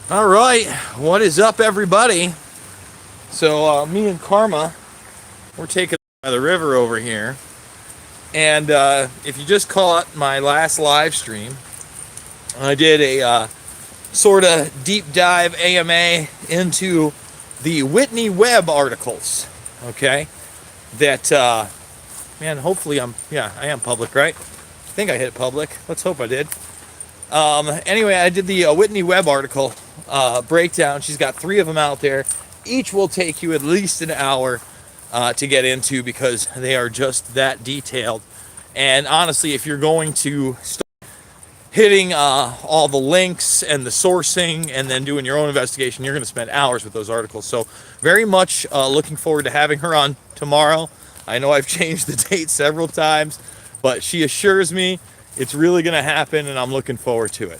All right, what is up, everybody? So, me and Karma, we're taking by the river over here, and if you just caught my last live stream, I did a sort of deep dive AMA into the Whitney Webb articles. Okay, that man, hopefully I am public, right? I think I hit public. Let's hope I did. Anyway, I did the Whitney Webb article breakdown. She's got three of them out there. Each will take you at least an hour to get into because they are just that detailed. And honestly, if you're going to start hitting all the links and the sourcing and then doing your own investigation, you're going to spend hours with those articles. So, very much looking forward to having her on tomorrow. I know I've changed the date several times, but she assures me it's really going to happen, and I'm looking forward to it.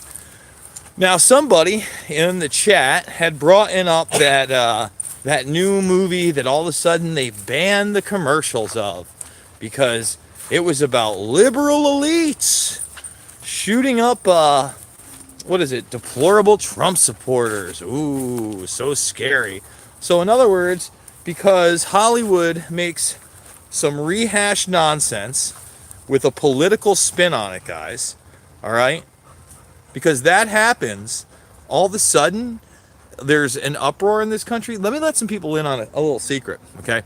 Now, somebody in the chat had brought in up that new movie that all of a sudden they banned the commercials of because it was about liberal elites shooting up what is it? Deplorable Trump supporters. Ooh, so scary. So, in other words, because Hollywood makes some rehashed nonsense with a political spin on it, guys. All right? Because that happens, all of a sudden, there's an uproar in this country. Let me let some people in on a little secret, okay?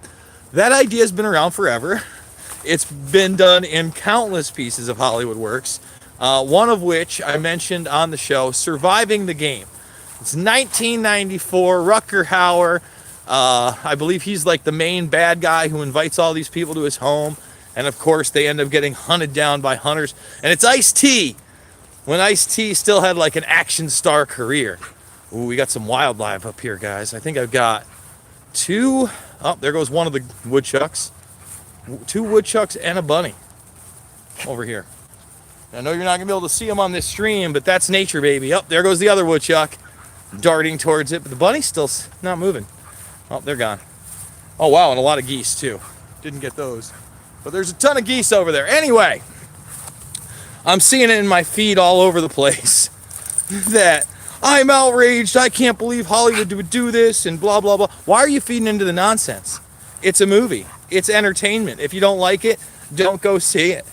That idea has been around forever. It's been done in countless pieces of Hollywood works, one of which I mentioned on the show, Surviving the Game. It's 1994, Rutger Hauer. I believe he's like the main bad guy who invites all these people to his home. And of course, they end up getting hunted down by hunters. And it's Ice-T, when Ice-T still had like an action star career. Ooh, we got some wildlife up here, guys. I think I've got two. Oh, there goes one of the woodchucks. Two woodchucks and a bunny over here. I know you're not going to be able to see them on this stream, but that's nature, baby. Oh, there goes the other woodchuck darting towards it. But the bunny's still not moving. Oh, they're gone. Oh, wow, and a lot of geese, too. Didn't get those. But there's a ton of geese over there. Anyway, I'm seeing it in my feed all over the place that I'm outraged. I can't believe Hollywood would do this and blah, blah, blah. Why are you feeding into the nonsense? It's a movie. It's entertainment. If you don't like it, don't go see it.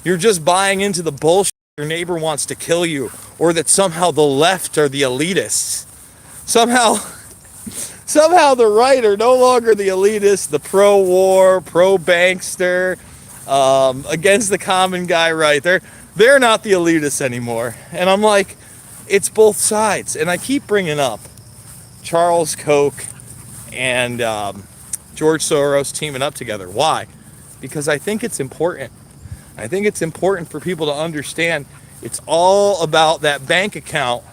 You're just buying into the bullshit your neighbor wants to kill you, or that somehow the left are the elitists. Somehow the right are no longer the elitists, the pro-war, pro-bankster, against the common guy, right? They're not the elitists anymore. And I'm like, it's both sides. And I keep bringing up Charles Koch and George Soros teaming up together. Why? Because I think it's important. I think it's important for people to understand it's all about that bank account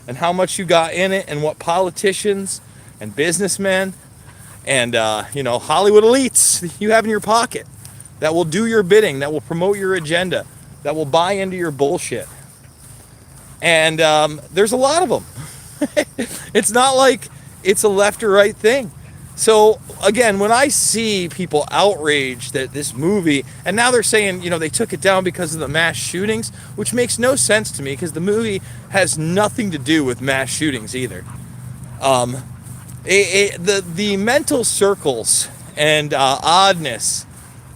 and how much you got in it and what politicians and businessmen and Hollywood elites you have in your pocket that will do your bidding, that will promote your agenda, that will buy into your bullshit. And there's a lot of them. It's not like it's a left or right thing. So again, when I see people outraged that this movie, and now they're saying, they took it down because of the mass shootings, which makes no sense to me because the movie has nothing to do with mass shootings either. The mental circles and oddness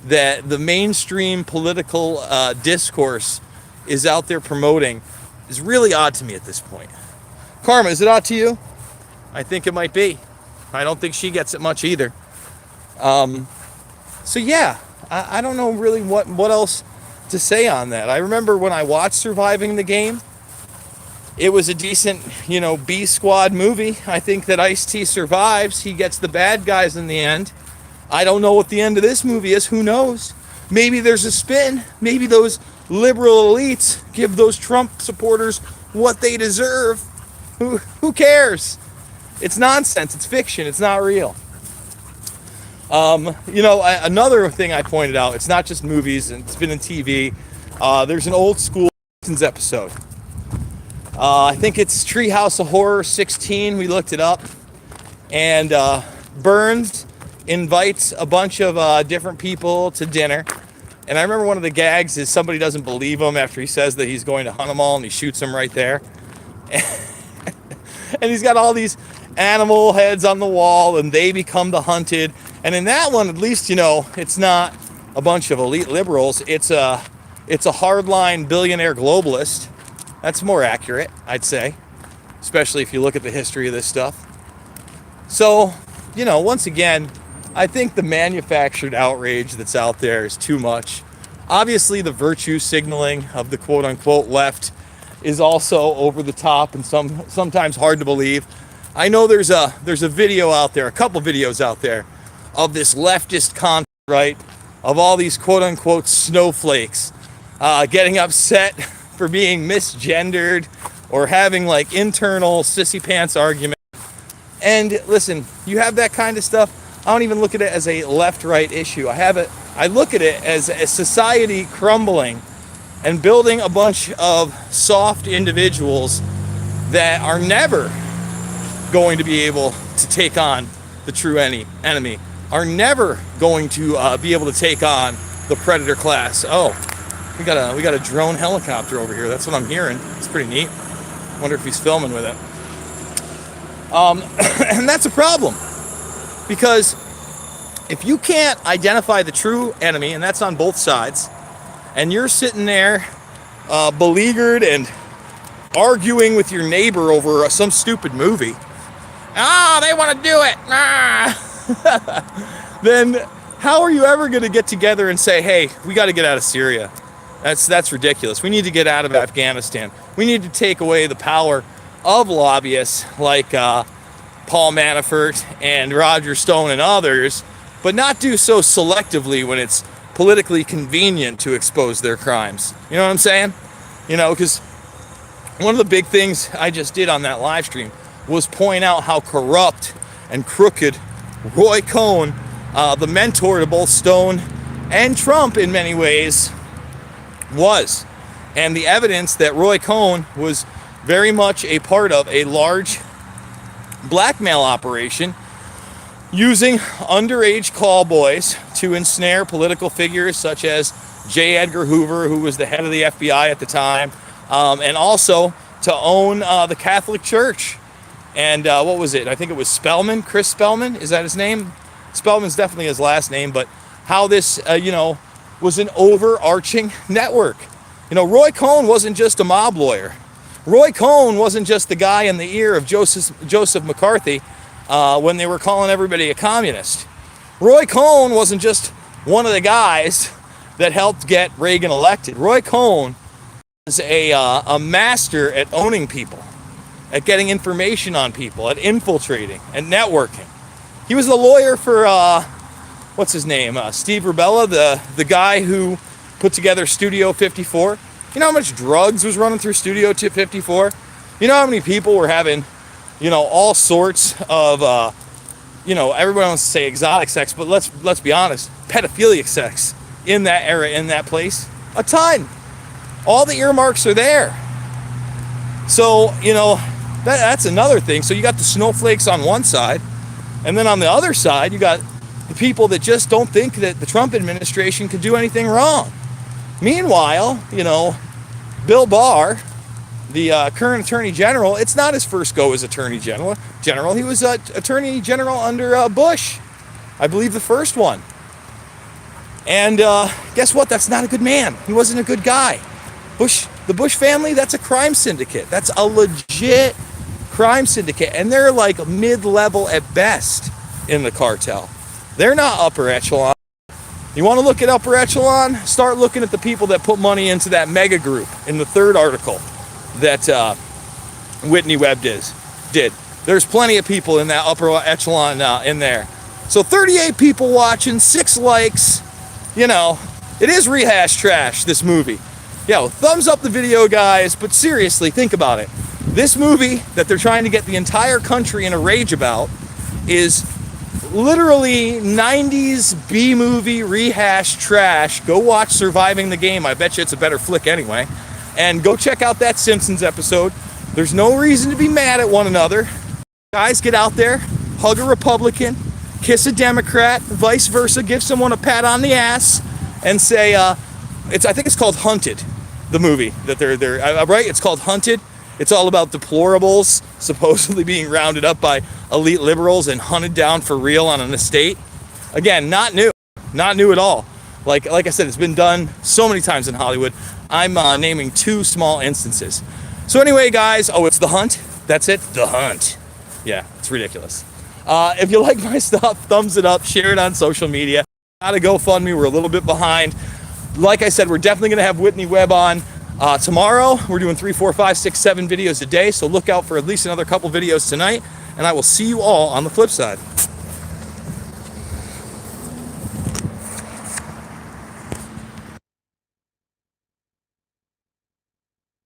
that the mainstream political discourse is out there promoting is really odd to me at this point. Karma, is it odd to you? I think it might be. I don't think she gets it much either. So yeah, I don't know really what else to say on that. I remember when I watched Surviving the Game, it was a decent, B squad movie. I think that Ice-T survives. He gets the bad guys in the end. I don't know what the end of this movie is. Who knows? Maybe there's a spin. Maybe those liberal elites give those Trump supporters what they deserve. Who cares? It's nonsense. It's fiction. It's not real. Another thing I pointed out, it's not just movies, and it's been in TV. There's an old school episode. I think it's Treehouse of Horror 16. We looked it up. And Burns invites a bunch of different people to dinner. And I remember one of the gags is somebody doesn't believe him after he says that he's going to hunt them all, and he shoots them right there. And he's got all these animal heads on the wall, and they become the hunted. And in that one, at least, it's not a bunch of elite liberals. It's a hardline billionaire globalist. That's more accurate, I'd say, especially if you look at the history of this stuff. So, once again, I think the manufactured outrage that's out there is too much. Obviously, the virtue signaling of the quote-unquote left is also over the top and sometimes hard to believe. I know there's a video out there, a couple videos out there, of this leftist content, right, of all these quote-unquote snowflakes getting upset for being misgendered or having like internal sissy pants arguments. And listen, you have that kind of stuff. I don't even look at it as a left-right issue. I look at it as a society crumbling and building a bunch of soft individuals that are never going to be able to take on the true enemy, are never going to be able to take on the predator class. Oh, we got a drone helicopter over here. That's what I'm hearing. It's pretty neat. Wonder if he's filming with it. And that's a problem, because if you can't identify the true enemy, and that's on both sides, and you're sitting there beleaguered and arguing with your neighbor over some stupid movie, they want to do it, then how are you ever going to get together and say, hey, we got to get out of Syria? That's ridiculous. We need to get out of Afghanistan. We need to take away the power of lobbyists like Paul Manafort and Roger Stone and others, but not do so selectively when it's politically convenient to expose their crimes. You know what I'm saying? Because one of the big things I just did on that live stream was point out how corrupt and crooked Roy Cohn, the mentor to both Stone and Trump in many ways, was. And the evidence that Roy Cohn was very much a part of a large blackmail operation using underage call boys to ensnare political figures such as J. Edgar Hoover, who was the head of the FBI at the time, and also to own the Catholic Church. And what was it? I think it was Spellman, Chris Spellman. Is that his name? Spellman's definitely his last name, but how this, was an overarching network. Roy Cohn wasn't just a mob lawyer. Roy Cohn wasn't just the guy in the ear of Joseph McCarthy when they were calling everybody a communist. Roy Cohn wasn't just one of the guys that helped get Reagan elected. Roy Cohn was a master at owning people, at getting information on people, at infiltrating, and networking. He was the lawyer for, what's his name? Steve Rubella, the guy who put together Studio 54. You know how much drugs was running through Studio 54? You know how many people were having, all sorts of, everyone wants to say exotic sex, but let's be honest, pedophilic sex in that era, in that place? A ton. All the earmarks are there. So, that's another thing. So you got the snowflakes on one side, and then on the other side, you got the people that just don't think that the Trump administration could do anything wrong. Meanwhile, Bill Barr, the current Attorney General, it's not his first go as Attorney General. He was Attorney General under Bush, I believe the first one. And guess what? That's not a good man. He wasn't a good guy. The Bush family, that's a crime syndicate. That's a legit crime syndicate. And they're like mid-level at best in the cartel. They're not upper echelon. You want to look at upper echelon? Start looking at the people that put money into that mega group in the third article that Whitney Webb did. There's plenty of people in that upper echelon in there. So 38 people watching, 6 likes. It is rehash trash, this movie. Thumbs up the video, guys, but seriously, think about it. This movie that they're trying to get the entire country in a rage about is literally 90s B-movie rehash trash. Go watch Surviving the Game. I bet you it's a better flick anyway. And go check out that Simpsons episode. There's no reason to be mad at one another. Guys, get out there, hug a Republican, kiss a Democrat, vice versa, give someone a pat on the ass, and say, I think it's called Hunted, the movie that they're right? It's called Hunted. It's all about deplorables supposedly being rounded up by elite liberals and hunted down for real on an estate. Again, not new at all. Like I said, it's been done so many times in Hollywood. I'm naming 2 small instances. So anyway, guys, it's The Hunt. That's it, The Hunt. Yeah, it's ridiculous. If you like my stuff, thumbs it up, share it on social media. Got a GoFundMe, we're a little bit behind. Like I said, we're definitely gonna have Whitney Webb on tomorrow. We're doing 3, 4, 5, 6, 7 videos a day, so look out for at least another couple videos tonight, and I will see you all on the flip side.